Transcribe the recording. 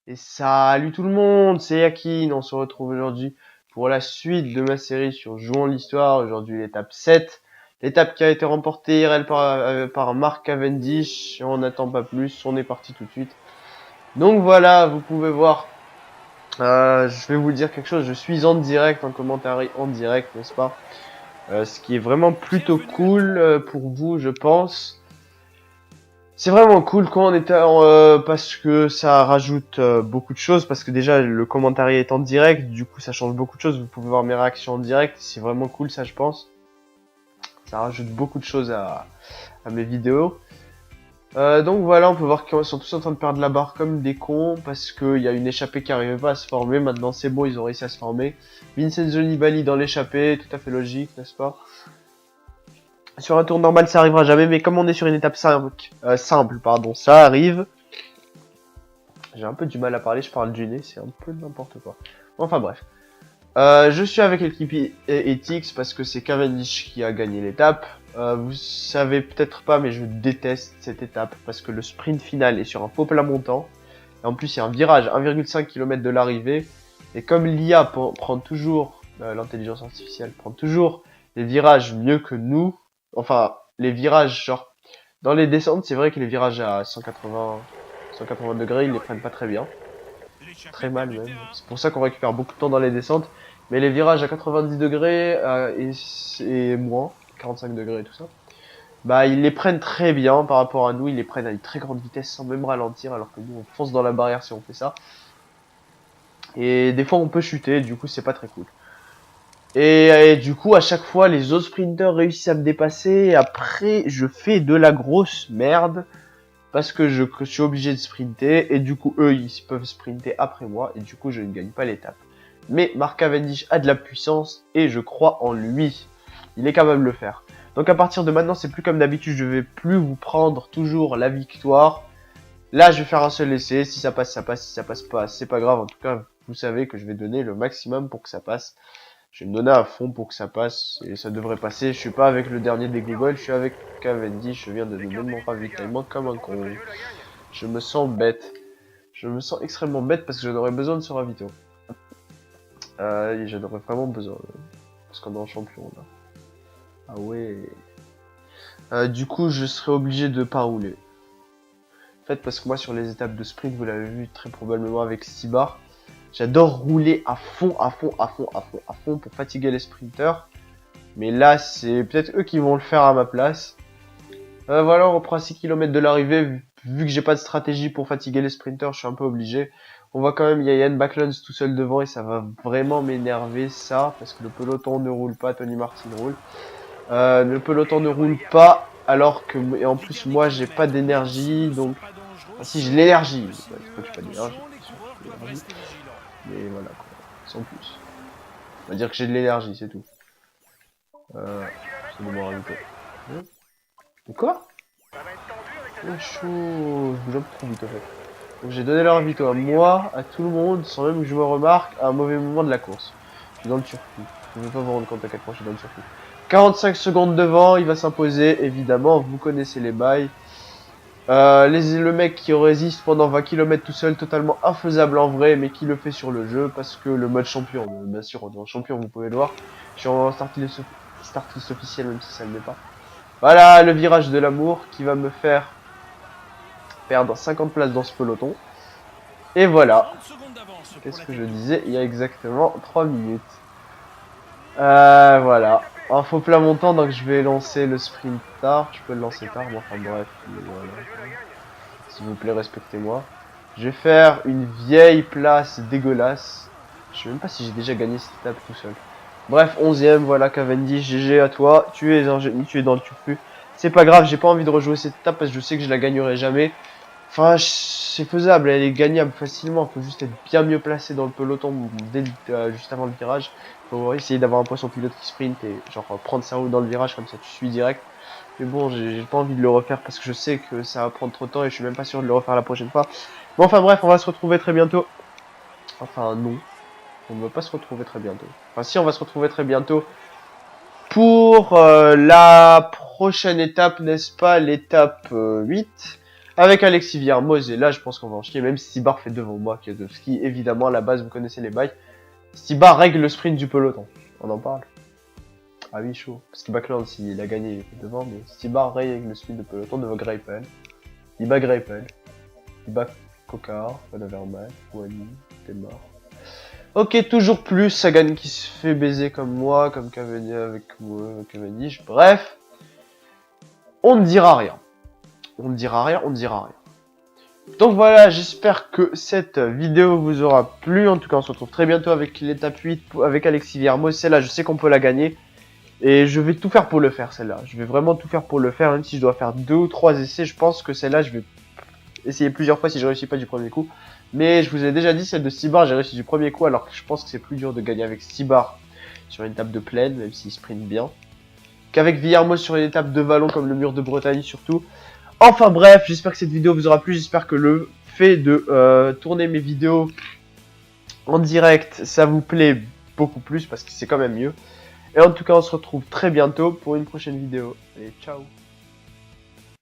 Et salut tout le monde, c'est Yakin, on se retrouve aujourd'hui pour la suite de ma série sur Jouons l'Histoire, aujourd'hui l'étape 7, l'étape qui a été remportée IRL par Mark Cavendish, on n'attend pas plus, on est parti tout de suite. Donc voilà, vous pouvez voir, je vais vous dire quelque chose, je suis en direct, en commentaire en direct, n'est-ce pas, ce qui est vraiment plutôt cool pour vous, je pense. C'est vraiment cool quand on est parce que ça rajoute beaucoup de choses, parce que déjà le commentaire est en direct, du coup ça change beaucoup de choses, vous pouvez voir mes réactions en direct, c'est vraiment cool ça je pense. Ça rajoute beaucoup de choses à mes vidéos. Donc voilà, on peut voir qu'ils sont tous en train de perdre la barre comme des cons, parce qu'il y a une échappée qui n'arrivait pas à se former, maintenant c'est bon, ils ont réussi à se former. Vincenzo Nibali dans l'échappée, tout à fait logique, n'est-ce pas? Sur un tour normal, ça arrivera jamais, mais comme on est sur une étape simple, ça arrive. J'ai un peu du mal à parler, je parle du nez, c'est un peu n'importe quoi. Enfin bref. Je suis avec l'équipe Ethics parce que c'est Cavendish qui a gagné l'étape. Vous savez peut-être pas, mais je déteste cette étape parce que le sprint final est sur un faux plat montant. Et en plus, il y a un virage 1,5 km de l'arrivée. Et comme l'IA prend toujours, l'intelligence artificielle prend toujours les virages mieux que nous, enfin, les virages, genre, dans les descentes, c'est vrai que les virages à 180 degrés, ils les prennent pas très bien. Très mal même. C'est pour ça qu'on récupère beaucoup de temps dans les descentes. Mais les virages à 90 degrés et moins, 45 degrés et tout ça, bah ils les prennent très bien par rapport à nous. Ils les prennent à une très grande vitesse sans même ralentir, alors que nous on fonce dans la barrière si on fait ça. Et des fois on peut chuter, du coup c'est pas très cool. Et du coup, à chaque fois, les autres sprinters réussissent à me dépasser. Et après, je fais de la grosse merde. Parce que je suis obligé de sprinter. Et du coup, eux, ils peuvent sprinter après moi. Et du coup, je ne gagne pas l'étape. Mais Mark Cavendish a de la puissance. Et je crois en lui. Il est capable de le faire. Donc à partir de maintenant, c'est plus comme d'habitude. Je vais plus vous prendre toujours la victoire. Là, je vais faire un seul essai. Si ça passe, ça passe. Si ça passe pas, c'est pas grave. En tout cas, vous savez que je vais donner le maximum pour que ça passe. Je vais me donner à fond pour que ça passe, et ça devrait passer. Je suis pas avec le dernier des Google, je suis avec Cavendish, je viens de donner mon ravitaillement comme un con. Je me sens bête. Je me sens extrêmement bête parce que j'en aurais besoin de ce ravito. Et j'en aurais vraiment besoin. Parce qu'on est en champion là. Ah ouais. Du coup, je serais obligé de pas rouler. En fait, parce que moi sur les étapes de sprint, vous l'avez vu très probablement avec Stibar, j'adore rouler à fond, à fond, à fond, à fond, à fond pour fatiguer les sprinters. Mais là, c'est peut-être eux qui vont le faire à ma place. Voilà, on reprend à 6 km de l'arrivée. Vu que j'ai pas de stratégie pour fatiguer les sprinters, je suis un peu obligé. On voit quand même, il y a Yann Backlund tout seul devant et ça va vraiment m'énerver ça. Parce que le peloton ne roule pas, Tony Martin roule. Le peloton ne roule pas alors que, et en plus moi j'ai pas d'énergie, donc... Ah si, j'ai l'énergie. Pourquoi j'ai pas d'énergie? Mais voilà, quoi. Sans plus. On va dire que j'ai de l'énergie, c'est tout. C'est le bon ravito. Quoi? Oh, chaud. Je bouge un peu trop vite, en fait. Donc j'ai donné le ravito à moi, à tout le monde, sans même que je me remarque, à un mauvais moment de la course. Je suis dans le turfu. Je ne vais pas vous rendre compte à quel point je suis dans le turfu. 45 secondes devant, il va s'imposer, évidemment, vous connaissez les bails. Le mec qui résiste pendant 20 km tout seul, totalement infaisable en vrai, mais qui le fait sur le jeu, parce que le mode champion, bien sûr, on est en champion, vous pouvez le voir. Je suis en start list officiel, même si ça ne l'est pas. Voilà, le virage de l'amour qui va me faire perdre 50 places dans ce peloton. Et voilà. Qu'est-ce que je disais il y a exactement 3 minutes. Voilà. Un faux plat montant, donc je vais lancer le sprint tard. Je peux le lancer tard, bon, enfin bref. Voilà. S'il vous plaît, respectez-moi. Je vais faire une vieille place dégueulasse. Je sais même pas si j'ai déjà gagné cette étape tout seul. Bref, 11ème, voilà Cavendish, GG à toi. Tu es un génie, tu es dans le turfu. C'est pas grave, j'ai pas envie de rejouer cette étape parce que je sais que je la gagnerai jamais. Enfin, c'est faisable, elle est gagnable facilement. Faut juste être bien mieux placé dans le peloton juste avant le virage. Faut essayer d'avoir un poisson pilote qui sprint et genre prendre sa route dans le virage, comme ça tu suis direct. Mais bon, j'ai pas envie de le refaire parce que je sais que ça va prendre trop de temps et je suis même pas sûr de le refaire la prochaine fois. Bon, enfin bref, on va se retrouver très bientôt. Enfin, non. On ne va pas se retrouver très bientôt. Enfin, si, on va se retrouver très bientôt pour la prochaine étape, n'est-ce pas? L'étape 8. avec Alexis Villarmoz, et là je pense qu'on va en chier, même si Stibar fait devant moi, Kwiatkowski, évidemment à la base vous connaissez les bails. Stibar règle le sprint du peloton, on en parle. Ah oui, chaud, parce que Backlund s'il a gagné il est devant, mais Stibar règle le sprint du peloton devant Greipel. Il bat Greipel, il bat Kokar, Van Avermaet, Wally, t'es mort. Ok, toujours plus, Sagan qui se fait baiser comme moi, comme Cavendish avec moi, Cavendish, bref. On ne dira rien. On ne dira rien, on ne dira rien. Donc voilà, j'espère que cette vidéo vous aura plu. En tout cas, on se retrouve très bientôt avec l'étape 8, avec Alexis Villarmoz. Celle-là, je sais qu'on peut la gagner. Et je vais tout faire pour le faire, celle-là. Je vais vraiment tout faire pour le faire, même si je dois faire 2 ou 3 essais. Je pense que celle-là, je vais essayer plusieurs fois si je réussis pas du premier coup. Mais je vous ai déjà dit, celle de Stibar, j'ai réussi du premier coup, alors que je pense que c'est plus dur de gagner avec Stibar sur une étape de plaine, même s'il sprint bien, qu'avec Villarmoz sur une étape de vallon comme le mur de Bretagne surtout. Enfin bref, j'espère que cette vidéo vous aura plu, j'espère que le fait de tourner mes vidéos en direct, ça vous plaît beaucoup plus, parce que c'est quand même mieux. Et en tout cas, on se retrouve très bientôt pour une prochaine vidéo. Allez, ciao!